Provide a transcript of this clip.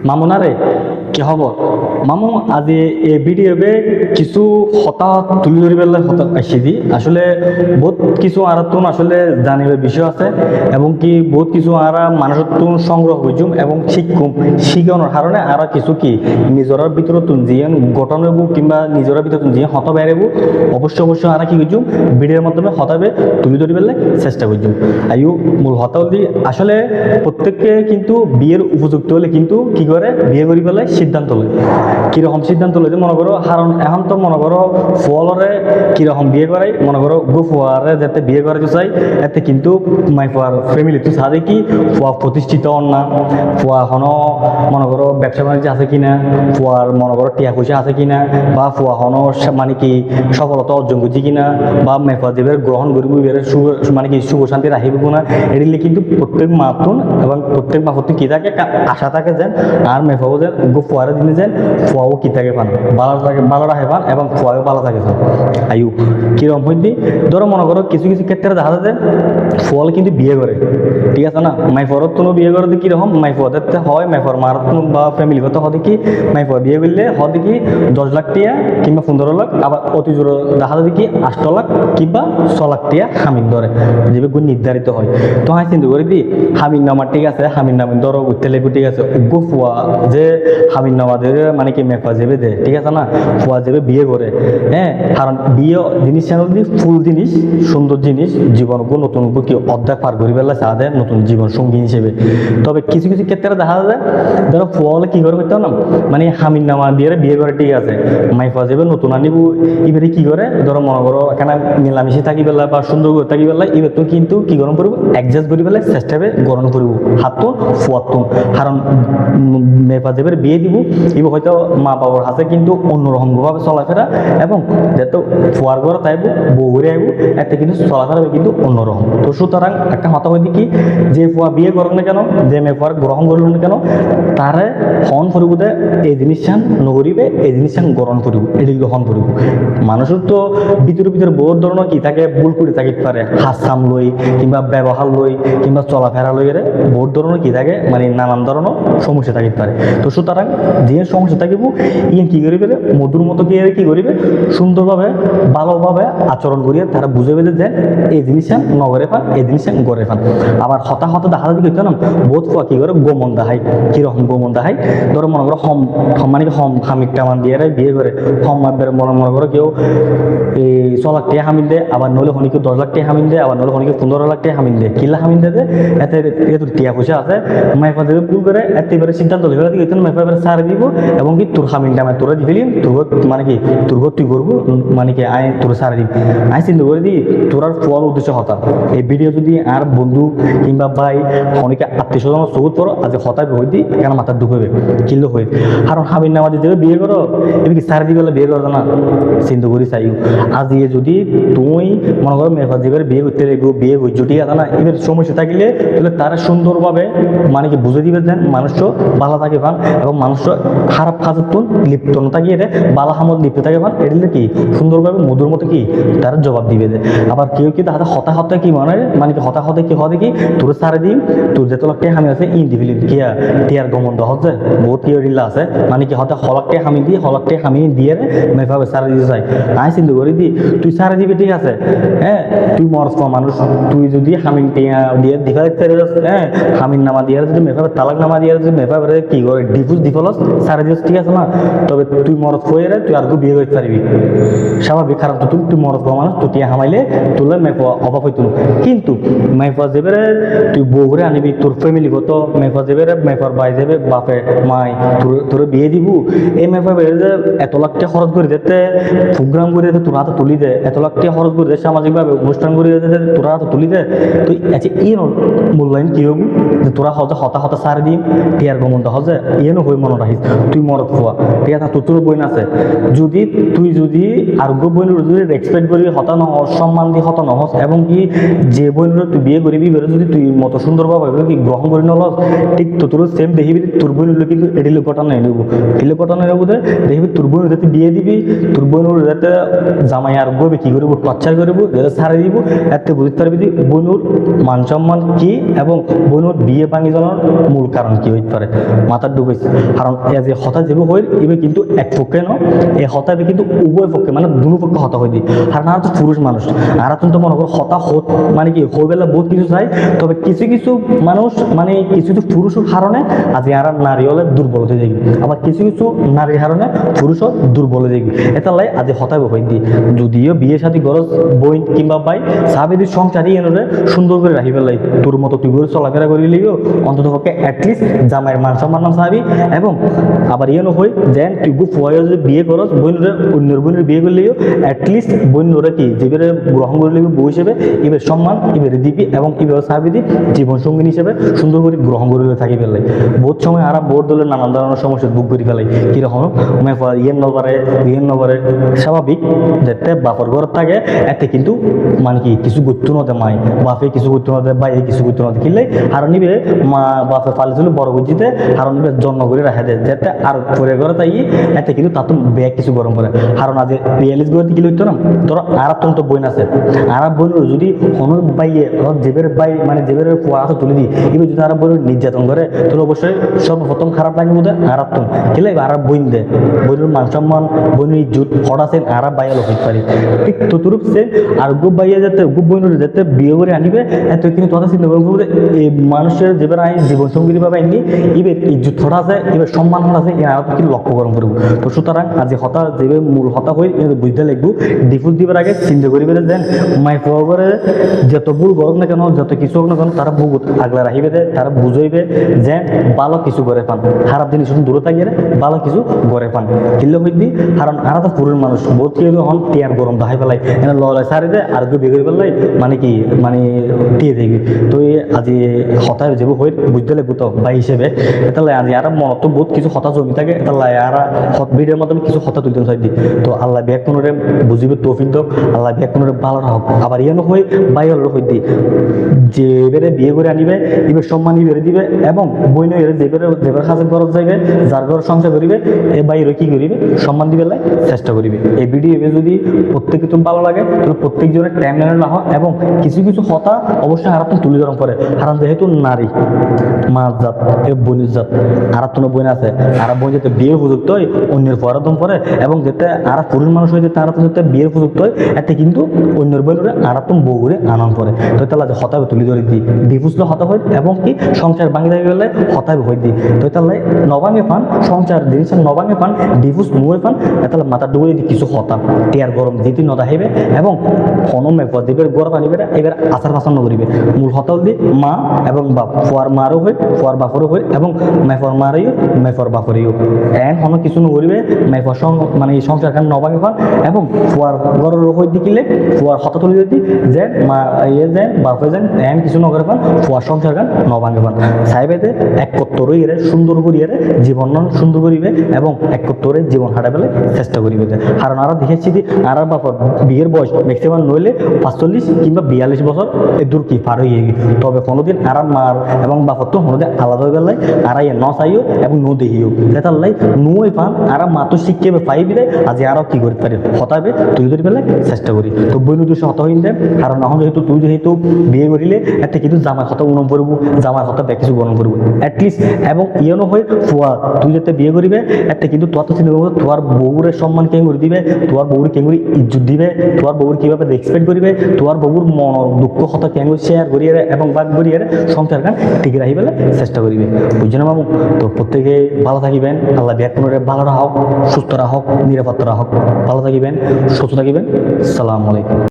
মামুনারে কি খবর? মামু আজি এই ভিডিওবে কিছু হতাহত তুলি ধরি পেলাই হতাহত আসি দি আসলে বহুত কিছু আর তুন আসলে জানিবার বিষয় আছে এবং কি বহুত কিছু আর মানুষের তুন সংগ্রহ করছুম এবং শিখানোর কারণে আর কিছু কি নিজের ভিতরে তুন যিয়ে গঠন হইব কিংবা নিজের ভিতরে তুন যিয়ে হত বেড়াইব অবশ্যই আর কি করছুম ভিডিওর মাধ্যমে হতাবে তুলি ধরি পেলাই চেষ্টা করছুম। আইও মূল হতা হল আসলে প্রত্যেককে কিন্তু বিয়ের উপযুক্ত হলে কিন্তু কি করে বিয়ে করি পেলাই সিদ্ধান্ত লয়। কিরকম সিদ্ধান্ত লইতে মনে করো, কারণ এখন তো মনে করো ফুয়ালরে কিরকম বিয়ে করাই মনে করো গো ফুয়ারে যাতে বিয়ে করাতে চাই এতে কিন্তু মাই ফুয়ার ফ্যামিলি তো সাথে কি ফুয়া প্রতিষ্ঠিত হন না, ফুয়া এখনো মনে করো ব্যবসা বাণিজ্য আছে কিনা, ফুয়ার মনে করো টিয়া পয়সা আছে কিনা, বা ফুয়া এখনো মানে কি সফলতা অর্জন করছি কিনা, বা মেফুয়া দেবের গ্রহণ করিব মানে কি সুখ শান্তি রাখিব না, এটিলে কিন্তু প্রত্যেক মাতুন এবং প্রত্যেক বাপত্তি কি থাকে আশা থাকে যেন আর মেফাও যেন গো ফুয়ারে দিনে যেন ফুয়াও কি থাকে পান ভালো রাখে পান এবং ফুয়াও ভালো থাকে পান। আয়ু কিরকম হইতে ধরো মনে করো কিছু কিছু ক্ষেত্রে দেখা যায় ফল কিন্তু বিয়ে করে, ঠিক আছে না, মাইফরত কোনো বিয়ে করতে কিরকম মাইফুয়াদের হয় মাইফর মারাত্ম বা ফ্যামিলিগত হতে কি মাইফুয়া বিয়ে করলে হতে কি 10 লাখ টিয়া কিংবা 15 লাখ, আবার অতি জোর দেখা যায় কি 8 লাখ কিংবা 6 লাখ টিয়া হামিন ধরে যেভাবে নির্ধারিত হয়। তো হ্যাঁ চিন্তা করে দি হামিন নামা ঠিক আছে, হামিন নামের ধরো উঠতে লেগে ঠিক আছে গো ফুয়া যে হামিন নামাদের মানে কি মেফা যাবে দে, ঠিক আছে না, ফুয়া যাবে বিয়ে করে। হ্যাঁ, কারণ বিয়ে জিনিস ফুল জিনিস সুন্দর জিনিস জীবন নতুন কি অধ্যায় পার করি পেলা চা দেয় নতুন জীবন সঙ্গী হিসেবে। তবে কিছু কিছু ক্ষেত্রে দেখা যায় ধরো ফুয়া হলে কি করে করতে না মানে হামিন নামা দিয়ে বিয়ে করে ঠিক আছে, মাইফা যাবে নতুন আনিব এবারে কি করে ধরো মনে করো এখানে মিলামিশি থাকি পেলা বা সুন্দর করে থাকি পেলা এবার তো কিন্তু কি গরম করবো অ্যাডজাস্ট করি পেলে চেষ্টা হবে গরম করব হাত ফুয়াতুন, কারণ মেফা দেবের বিয়ে দিব এবার হয়তো মা বাবার হাতে কিন্তু অন্যরকম ভাবে চলাফেরা এবং যেহেতু ফুয়ার ঘরে তাইব বউ ঘুরে আইব এতে কিন্তু চলাফেরা কিন্তু অন্যরকম। তো সুতরাং একটা মাথা হইতে কি যে ফুয়া বিয়ে করুন না কেন যে মেফার গ্রহণ করল না কেন তারে হন করিব দে এই জিনিসটা নকরিবে এই জিনিসটা গ্রহণ করিব এটি গ্রহণ করিব। মানুষের তো ভিতরে বহুত ধরনের কি থাকে ভুল করে থাকিতে পারে হাসাম লই কিংবা ব্যবহার লই কিংবা চলাফেরা লই এর বহুত ধরনের কি থাকে মানে নানান ধরনের সমস্যা থাকিতে পারে। তো সুতরাং যে সমস্যা থাকিব ইয়ে কি করিবে মধুর মতো কি করিবে সুন্দরভাবে ভালোভাবে আচরণ করিয়ে তারা বুঝে বেঁধে দেন এই জিনিসটা নগরে পান এই জিনিসটা গড়ে পান। আবার হতাহত দেখা যাচ্ছে কি না বহুত ফুয়া কি করে গোমন দেখায়, কিরকম গোমন দেখায় ধরো মনে করো মানে হম খামিক টামান দিয়ে বিয়ে করে হম মনে করো কেউ এই 6 লাখ টাকা হামিন দেয়, আবার নইলে হনিকে 10 লাখ টাকা হামিন দেয়, আবার নইলে হনিকে 15 লাখ টাকা হামিন দেয়, কিলা হামিন দেয় এতে তোর টিয়া পয়সা আছে মাইফা দেবে ভুল করে এতে এবারে সিদ্ধান্ত লেগে দিকে মাইফা এবারে সার দিব এবং কি তোর হামিন টামে তোরা দি ফেলিম তোর মানে কি তোর তুই করবো মানে কি আয় তোর সার দিব আয় চিন্তা করে দি তোর আর ফল উদ্দেশ্য হতা এই ভিডিও যদি আর বন্ধু কিংবা ভাই অনেকে আত্মীয় স্বজন সবুত করো আজ হতায় হয়ে দি কেন মাথার দুঃখ হবে কিলো হয়ে কারণ হামিন নামা দিতে বিয়ে করো এবার কি সার দিবে বিয়ে করো না চিন্তা করি চাইও আজ দিয়ে যদি তুই মনে করো মেফা দিবের বিয়ে করতে লেগো বিয়ে করছো ঠিক আছে না এবার সমস্যা থাকলে তাহলে তারা সুন্দরভাবে মানে কি বুঝে দিবে দেন মানুষ ভালো থাকে পান এবং মানুষ খারাপ কাজের তুন লিপ্ত না থাকিয়ে রে বালা হামদ লিপ্ত থাকে পান এটা কি সুন্দরভাবে মধুর মতো কি তারা জবাব দিবে দেয়। আবার কেউ কি তাহাতে হতাহতে কি মানে কি হতাহতে কি হতে কি তোর সারে দিম তোর যে তোলাকে হামি আছে ইন দিবি কিয়া টিয়ার গমন দহ যে বহুত কি রিল্লা আছে মানে কি হতে হলাককে হামি দিয়ে হলাককে হামি দিয়ে রে মেফাবে সারে দিতে চাই আই চিন্তা করি দি তুই সারে দিবি ঠিক আছে। হ্যাঁ, তুই মরস মানুষ তুই যদি হামিন টিয়া দিয়ে দিফা হ্যাঁ হামিন নামা দিয়ে যদি মেফাবে তালাক নামা দিয়ে যদি মেফাবে কি করে ডিফলস সারে দিস ঠিক আছে না, তবে তুই মরস হয়ে রে তুই আর বিয়ে করতে পারবি স্বাভাবিক খারাপ তো তুই মরস মানুষ তুই টিয়া হামাইলে তোলে মেফা অভাব হইতো কিন্তু মেফা যাবে তুই বউরে আনিবি তোর ফ্যামিলিগত মেফা যাবে মেফার বাই যাবে বাপে মাই তোর বিয়ে দিব এই মেফা বেড়ে যে এত লাখ টাকা খরচ করে দিতে প্রোগ্রাম করে দিতে তোর হাতে তুলি দে এত লাখ টাকা খরচ করে দে সামাজিকভাবে অনুষ্ঠান করে দিতে তোর হাতে তুলি দে তুই আচ্ছা এই মূল্যায়ন কি হবো যে তোরা হজে হতা সার দিম টিয়ার গমনটা হজে ইয়ে হই মনে মনে রাখিস তুই মরদ হওয়া ঠিক আছে তোর বোন আছে যদি তুই যদি আরোগ্য বোনের যদি রেসপেক্ট করবি হতা নহস সম্মান দিয়ে হতা নহস এবং কি যে বোনের তুই বিয়ে করবি বেরো যদি তুই মতো সুন্দরভাবে কি গ্রহণ করে নলস ঠিক তো তোর সেম দেখিবি তোর বোন কিন্তু এটি ঘটনা নেই নেবো কিলে ঘটনা নেবো দেখবি তোর বোন যাতে বিয়ে দিবি তোর বোনের যাতে জামাই আরোগ্য কি করবো টর্চার করবো যাতে ছাড়ে দিব এতে বুঝতে পারবি যে বোনুর মান সম্মান কি এবং বোনুর বিয়ে ভাঙি যাওয়ার মূল কারণ কি হইতে পারে মাথার ঢুকেছে কারণ এ যে হতা যেগুলো হয় এবার কিন্তু এক পক্ষে ন এই হতা কিন্তু উভয় পক্ষে মানে দুনো পক্ষে হতা হয়ে দিই আর না তো পুরুষ মানুষ আর তো মনে করো হতা হত মানে কি হয়ে গেলে বহুত কিছু চাই তবে কিছু কিছু মানুষ মানে কিছু কিছু পুরুষের কারণে আজ আর নারী হলে দুর্বল হয়ে যাবে আবার কিছু কিছু নারীর কারণে পুরুষও দুর্বল হয়ে যাবে এটা লাই আজ হতায় হয়ে দিই যদিও বিয়ে সাথে গরজ বই কিংবা বাই সাবেদি সংসারই এনে সুন্দর করে রাখি পেলাই তোর মতো তুই করে চলাফেরা করে লিও অন্তত পক্ষে অ্যাটলিস্ট জামাইয়ের মান সম্মান চাবি এবং আবার ইয়ে হই যে তুই গু ফুয়াই যদি বিয়ে করস বইনরে অন্যের বোনের বিয়ে করলেও অ্যাটলিস্ট বইনরা কি যেবারে গ্রহণ করে লিবি বউ হিসেবে এবার সম্মান এবারে দিবি এবং এবার চাবি দি জীবন সঙ্গী হিসেবে সুন্দর করে গ্রহণ করে থাকি পেলাই বহুত সময় আর বোর দলের নানান ধরনের সমস্যার বুক করে ফেলাই কিরকম ইয়ে নবারে স্বাভাবিক যাতে বাপর ঘর থাকে এতে কিন্তু মানে কি কিছু গুরুত্ব নদে মাই বাপে কিছু গুরুত্ব নদে বা এই কিছু গুরুত্ব নদে কিনলে আর নিবে মা বাপে ফালে ছিল বড় বুঝিতে আর নিবে জন্ম করে রাখা দেয় যাতে আর পরে ঘরে তাই এতে কিন্তু তাতো ব্যাগ কিছু গরম করে কারণ আজ রিয়েলিস করে কি লইতো না ধরো আর তো বোন আছে আর বোন যদি হনুর বাইয়ে জেবের বাই মানে জেবের আছে তুলে দিই এবার যদি আর বোন নির্যাতন করে তাহলে অবশ্যই সর্বপ্রথম খারাপ লাগে বোধ আর কিলে আর বোন দেয় বোনের মান সম্মান বোনের ইজ্জত হঠাৎ আর বাইয়া লোক হইতে পারি ঠিক ততরূপ সে আর গুপ বাইয়া যাতে গুপ বোনের যাতে বিয়ে করে আনিবে এত কিন্তু কথা চিন্তা করবো এই মানুষের যেবার আই জীবন সঙ্গী ভাবে আইনি এবার ইজ্জত হঠাৎ আছে এবার সম্মান হঠাৎ আছে আর কিন্তু লক্ষ্য গরম করবো তো সুতরাং আজ হতা যে মূল হতা হয়ে বুঝতে লাগবো ডিফুজ দিবার আগে চিন্তা করিবে দেন মাই করে যত ভুল গরম না কেন যত কিছু হোক না কেন তারা বহুত আগলা রাখিবে দে তারা বুঝাইবে যে ভালো কিছু করে পান খারাপ জিনিস দূরে থাকিয়ে ভালো কিছু করে পান কিনলে হইবি কারণ আর তো পুরুষ মানুষ বহুত কি হন টিয়ার গরম দাহাই পেলাই এনে লড়াই সারি দেয় আর কেউ বিয়ে করে পেলাই মানে কি মানে টিয়ে দেখবি তো আজি হতায় যাব হয়ে বুঝতে লাগবো তো ভাই হিসেবে এটা লাই আজি আর মনত তো বহুত কিছু হতা জমি থাকে এটা লাই আর ভিডিওর মাধ্যমে কিছু হতা তুলতে চাই দিই তো আল্লাহ বিয়া কোনোরে বুঝিবে তৌফিক দক আল্লাহ বিয়া কোনোরে ভালো হোক আবার ইয়ানো হয়ে বাই হল হয়ে দিই যে এবারে বিয়ে করে আনিবে এবার সম্মান বেড়ে দিবে এবং বইনে যেবার কাছে খরচ যাইবে যার ঘর সংসার করিবে এ বাইরে কি করিবে সম্মান দিবে চেষ্টা করিবে এই ভিডিও যদি প্রত্যেকে তুমি ভালো লাগে তাহলে প্রত্যেকজনের টাইম লাইনে না হয় এবং কিছু কিছু কথা অবশ্যই আর তুলে ধরন করে কারণ যেহেতু নারী মাছ জাত এ বনির জাত আর তো বোন আছে আর বোন যাতে বিয়ের উপযুক্ত হয় অন্যের পরাদম করে এবং যেতে আর পুরুষ মানুষ হয়ে যেতে আর যাতে বিয়ের উপযুক্ত হয় এতে কিন্তু অন্যের বইরে আর বউ করে আনন্দ করে তো তাহলে হতাবে তুলে ধরে দিই ডিফুসলে হতা হয় এবং কি সংসার ভাঙি যাই গেলে হতাবে হয়ে দিই তো তাহলে নবাঙ্গে পান সংসার জিনিসের নবাঙ্গে পান ডিফুস নুয়ে পান তাহলে মাথা ডুবে দিই কিছু হতা টিয়ার গরম যেটি নদা হইবে এবং হনমে পদীপের গরম আনিবে এবার আচার পাচন করিবে মূল হতা হল মা এবং বাপ ফুয়ার মারও হয় ফুয়ার বাপরও হয় এবং মেফর মারিও মেফর বাপরিও এন হন কিছু নকরিবে মেফর মানে সংসার খান নবাঙ্গে পান এবং ফুয়ার গরের হয়ে দিলে ফুয়ার হতা তুলে দিই যে মা ইয়ে যেন বাপে যেন এন কিছু নগরে পান ফুয়ার সংসার খান নবাঙ্গে পান সাহেবেতে এক কত্তরই এর সুন্দর করিয়ে জীবন সুন্দর করিবে এবং এক কত্তরে জীবন হাঁটা পেলে চেষ্টা করিবে কারণ আর দেখেছি যে আর বাপর বিয়ের বয়স ম্যাক্সিমাম নইলে 45 কিংবা 42 বছর এ দূর কি পার হয়ে গিয়ে তবে কোনোদিন আর মার এবং বাপর তো কোনোদিন আলাদা হয়ে গেলে আর ন চাইও এবং ন দেখিও এটার লাই নুই পান আর মা তো শিখে পাই বিলে আজ আরও কি করতে পারি হতাবে তুই ধরে পেলে চেষ্টা করি তো বইনু তুই হত হইন দেন কারণ এখন যেহেতু তুই যেহেতু বিয়ে করিলে এতে কিন্তু জামার হতা উনম করবো জামার হতা ব্যাগ কিছু গরম করবো অ্যাটলিস্ট এবং ইয়েনো হয় ফুয়া তুই যাতে বিয়ে করিবে এতে কিন্তু তোর তো চিন্তা করবো তোমার বউরের সম্মান কেন করে দিবে তোমার বউর কেন করে ইজ্জত দিবে তোমার বউর কিভাবে রেসপেক্ট করিবে তোমার বউর মন দুঃখ কথা কেন করে শেয়ার করিয়ে এবং বাদ করিয়ে সংসার গান টিকে রাখি পেলে চেষ্টা করিবে বুঝছো না মামু তো প্রত্যেকে ভালো থাকিবেন আল্লাহ বিয়ার কোনো ভালো রাখক সুস্থ রাখক নিরাপত্তা রাখক ভালো থাকিবেন সুস্থ থাকিবেন আসসালামু আলাইকুম।